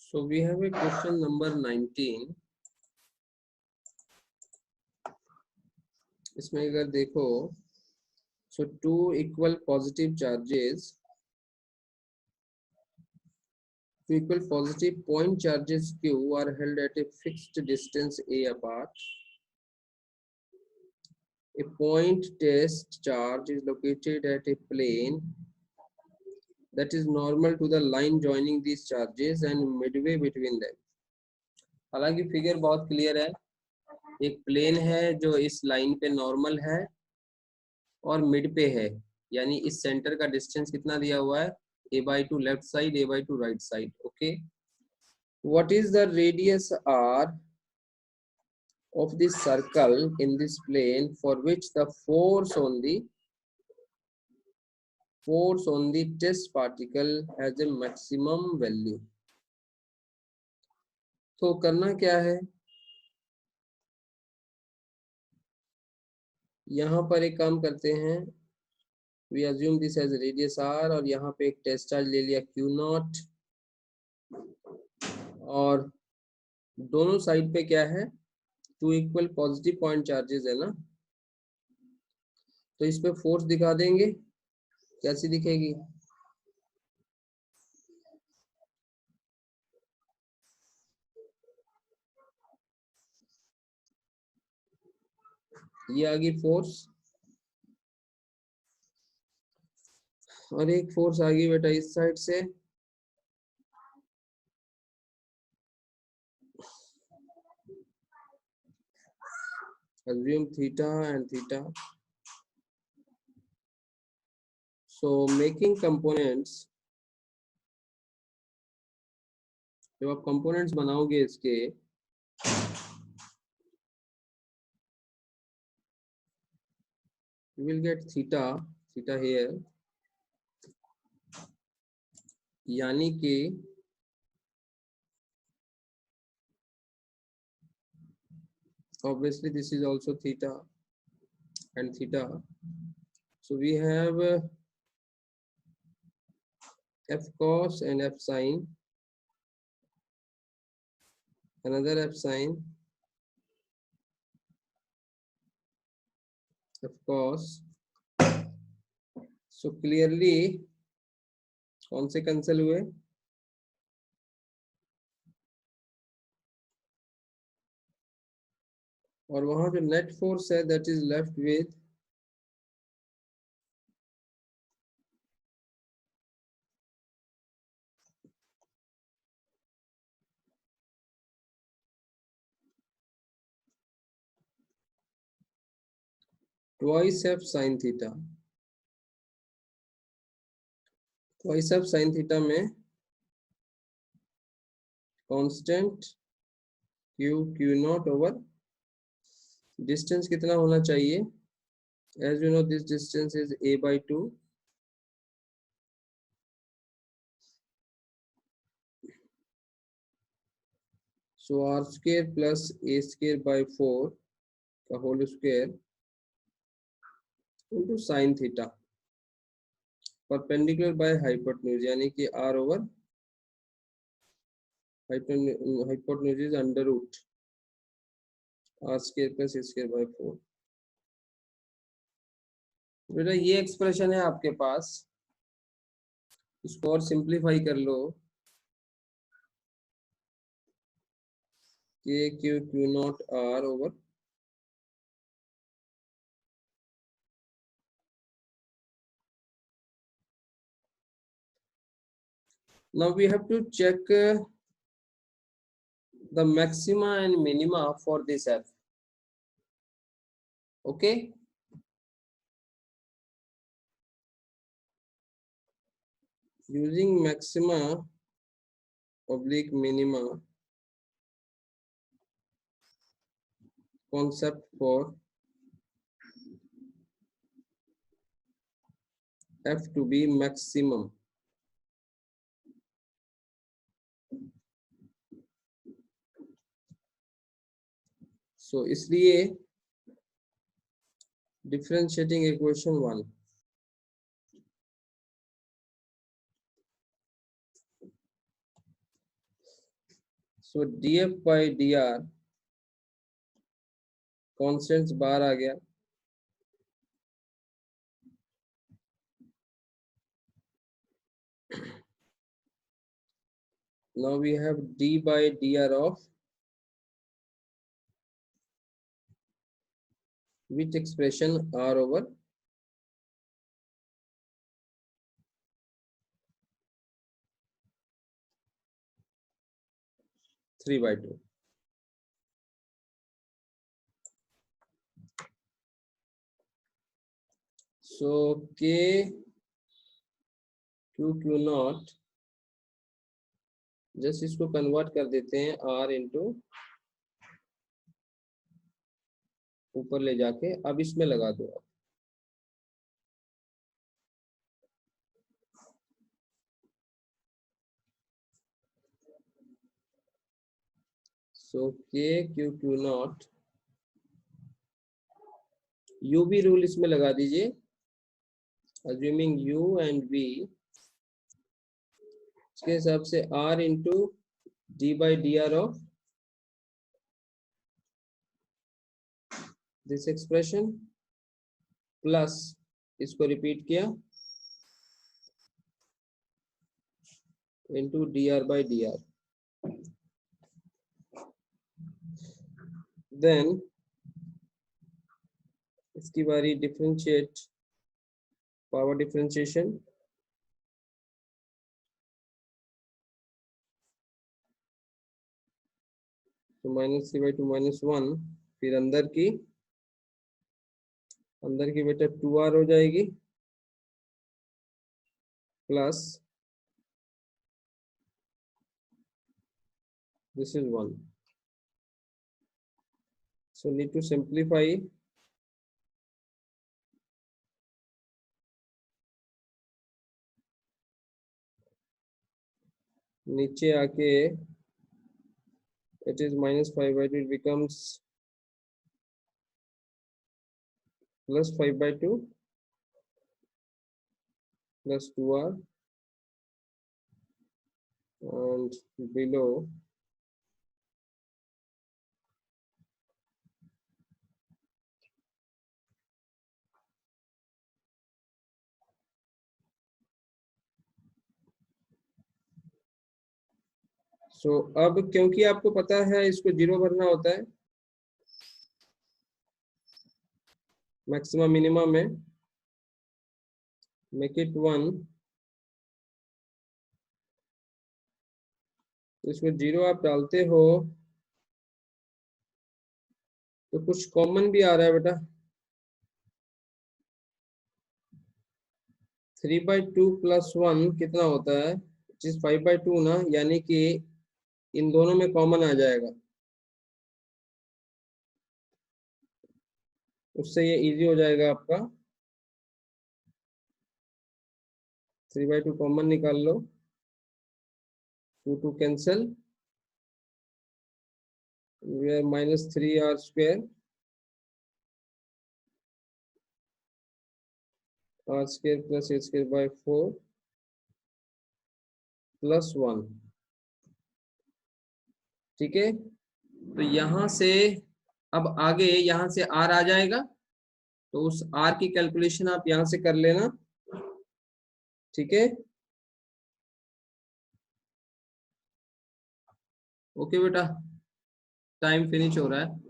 So we have a question number 19. इसमें अगर देखो, so two equal positive point charges Q are held at a fixed distance A apart. A point test charge is located at a plane that is normal to the line joining these charges and midway between them. हालांकि figure बहुत clear है, एक plane है जो इस line पे normal है और मिड पे है, यानी इस सेंटर का डिस्टेंस कितना दिया हुआ है, a/2 left side, a/2 right side. Okay, what is the radius r of this circle in this plane for which the force on the test particle has a maximum value. तो करना क्या है, यहाँ पर एक काम करते हैं, we assume this as radius r और यहाँ पे एक टेस्ट चार्ज ले लिया Q0 और दोनों साइड पे क्या है, two equal positive point charges है ना, तो इस पे फोर्स दिखा देंगे, कैसी दिखेगी, ये आ गई फोर्स और एक फोर्स आ गई बेटा इस साइड से, assume theta and theta. So making components, जब आप components बनाओगे इसके, you will get theta here, यानी कि obviously this is also theta and theta. So we have f cos and f sin, another f sin, f cos. So clearly कौन से cancel हुए, और वहां जो नेट फोर्स है that is left with twice F sine theta. Twice F sine theta में constant Q0 over distance कितना होना चाहिए, as you know this distance is a/2, so r square plus a square by 4 का whole square into sin theta perpendicular by hypotenuse, यानी कि r over hypotenuse is under root r square plus a square by 4. बेटा ये expression है आपके पास, इसको और simplify कर लो, Q0 r over now we have to check the maxima and minima for this f. Okay, using maxima oblique minima concept for f to be maximum. So इसलिए differentiating equation 1, so df by dr constants बाहर आ गया. Now we have d by dr of which expression r over 3/2. So k q not, just इसको convert कर देते हैं r into ऊपर ले जाके. अब इसमें लगा दो आप. सो k q नॉट, u भी रूल इसमें लगा दीजिए. assuming u and v, इसके हिसाब से r into d by dr of this expression plus इसको रिपीट किया into dr by dr. Then इसकी बारी डिफरेंशिएट, पावर डिफरेंशिएशन. तो -3/2 -1, फिर अंदर की बेटा 2r हो जाएगी plus this is 1. So need to simplify. नीचे आके it is -5/2, it becomes plus 5/2 plus 2r, and below सो अब क्योंकि आपको पता है इसको 0 भरना होता है मैक्सिमम मिनिमम में, मेक इट 1. तो इसमें 0 आप डालते हो तो कुछ कॉमन भी आ रहा है बेटा. 3/2 plus 1 कितना होता है, इट इज 5/2 ना, यानी कि इन दोनों में कॉमन आ जाएगा. उससे ये इजी हो जाएगा आपका. 3/2 कॉमन निकाल लो, 2 cancel, we are -3r square, r square plus a square by 4 plus 1. ठीक है. तो यहां से अब आगे यहां से r आ जाएगा, तो उस r की कैलकुलेशन आप यहां से कर लेना. ठीक है. ओके बेटा, टाइम फिनिश हो रहा है.